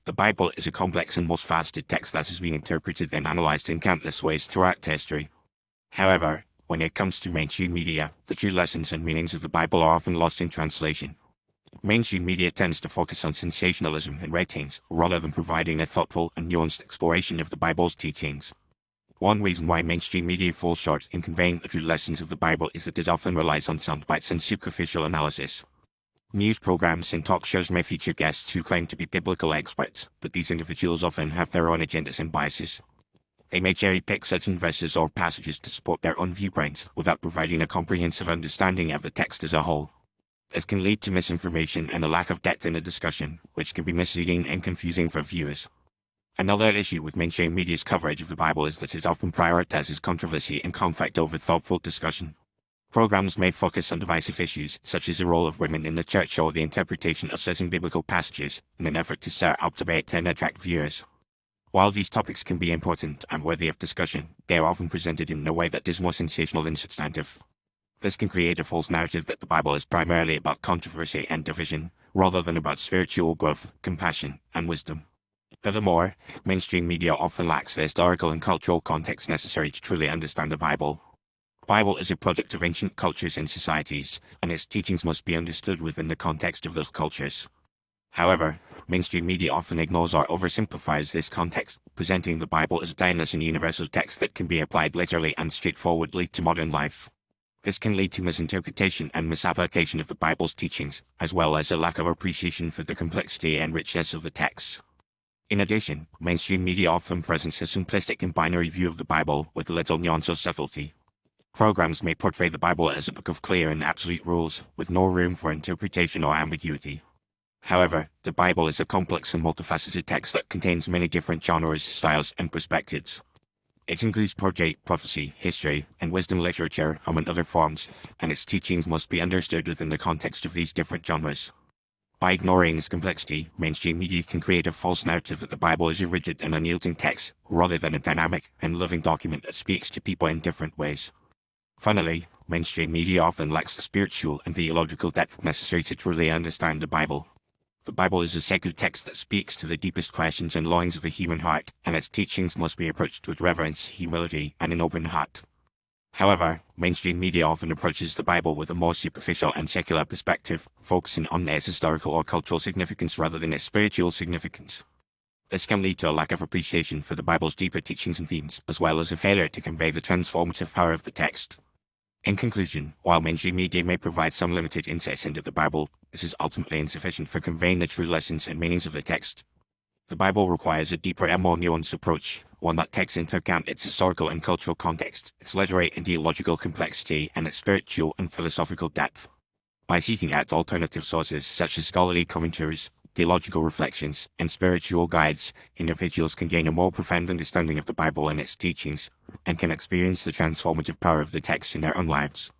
The Bible is a complex and multifaceted text that has been interpreted and analyzed in countless ways throughout history. However, when it comes to mainstream media, the true lessons and meanings of the Bible are often lost in translation. Mainstream media tends to focus on sensationalism and ratings, rather than providing a thoughtful and nuanced exploration of the Bible's teachings. One reason why mainstream media falls short in conveying the true lessons of the Bible is that it often relies on sound bites and superficial analysis. News programs and talk shows may feature guests who claim to be biblical experts, but these individuals often have their own agendas and biases. They may cherry-pick certain verses or passages to support their own viewpoints without providing a comprehensive understanding of the text as a whole. This can lead to misinformation and a lack of depth in the discussion, which can be misleading and confusing for viewers. Another issue with mainstream media's coverage of the Bible is that it often prioritizes controversy and conflict over thoughtful discussion. Programs may focus on divisive issues, such as the role of women in the church or the interpretation of certain biblical passages, in an effort to stir up debate and attract viewers. While these topics can be important and worthy of discussion, they are often presented in a way that is more sensational than substantive. This can create a false narrative that the Bible is primarily about controversy and division, rather than about spiritual growth, compassion, and wisdom. Furthermore, mainstream media often lacks the historical and cultural context necessary to truly understand the Bible. The Bible is a product of ancient cultures and societies, and its teachings must be understood within the context of those cultures. However, mainstream media often ignores or oversimplifies this context, presenting the Bible as a timeless and universal text that can be applied literally and straightforwardly to modern life. This can lead to misinterpretation and misapplication of the Bible's teachings, as well as a lack of appreciation for the complexity and richness of the text. In addition, mainstream media often presents a simplistic and binary view of the Bible with little nuance or subtlety. Programs may portray the Bible as a book of clear and absolute rules, with no room for interpretation or ambiguity. However, the Bible is a complex and multifaceted text that contains many different genres, styles, and perspectives. It includes project, prophecy, history, and wisdom literature, among other forms, and its teachings must be understood within the context of these different genres. By ignoring this complexity, mainstream media can create a false narrative that the Bible is a rigid and unyielding text, rather than a dynamic and living document that speaks to people in different ways. Finally, mainstream media often lacks the spiritual and theological depth necessary to truly understand the Bible. The Bible is a sacred text that speaks to the deepest questions and longings of the human heart, and its teachings must be approached with reverence, humility, and an open heart. However, mainstream media often approaches the Bible with a more superficial and secular perspective, focusing on its historical or cultural significance rather than its spiritual significance. This can lead to a lack of appreciation for the Bible's deeper teachings and themes, as well as a failure to convey the transformative power of the text. In conclusion, while mainstream media may provide some limited insights into the Bible, this is ultimately insufficient for conveying the true lessons and meanings of the text. The Bible requires a deeper and more nuanced approach, one that takes into account its historical and cultural context, its literary and theological complexity, and its spiritual and philosophical depth. By seeking out alternative sources such as scholarly commentaries, theological reflections, and spiritual guides, individuals can gain a more profound understanding of the Bible and its teachings, and can experience the transformative power of the text in their own lives.